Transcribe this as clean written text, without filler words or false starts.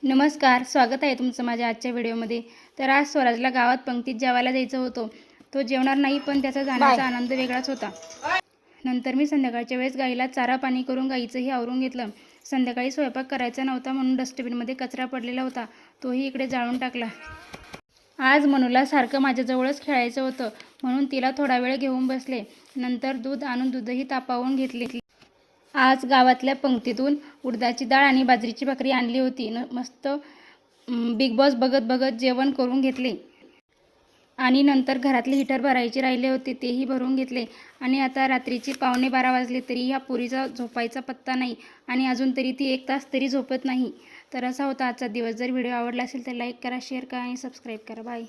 नमस्कार, स्वागत आहे तुमचं माझ्या आजच्या व्हिडिओमध्ये. तर आज स्वराजला गावात पंक्तीत जेवायला जायचं होतं. तो जेवणार नाही, पण त्याचा जाण्याचा आनंद वेगळाच होता. नंतर मी संध्याकाळच्या वेळेस गाईला चारा पाणी करून गाईचंही आवरून घेतलं. संध्याकाळी स्वयंपाक करायचा नव्हता म्हणून डस्टबिनमध्ये कचरा पडलेला होता, तोही इकडे जाळून टाकला. आज मनूला सारखं माझ्याजवळच खेळायचं होतं म्हणून तिला थोडा वेळ घेऊन बसले. नंतर दूध आणून दूधही तापवून घेतले. आज गावातल्या पंक्तीतून उडदाची डाळ आणि बाजरीची भाकरी आणली होती. मस्त बिग बॉस बघत बघत जेवण करून घेतले आणि नंतर घरातले हीटर भरायचे राहिले होते, तेही भरून घेतले. आणि आता रात्रीचे 11:15 वाजले तरी ह्या पोरीचा झोपायचा पत्ता नाही आणि अजून तरी ती 1 तास तरी झोपत नाही. तर असा होता आजचा दिवस. जर व्हिडिओ आवडला असेल तर लाईक करा, शेअर करा आणि सबस्क्राईब करा. बाय.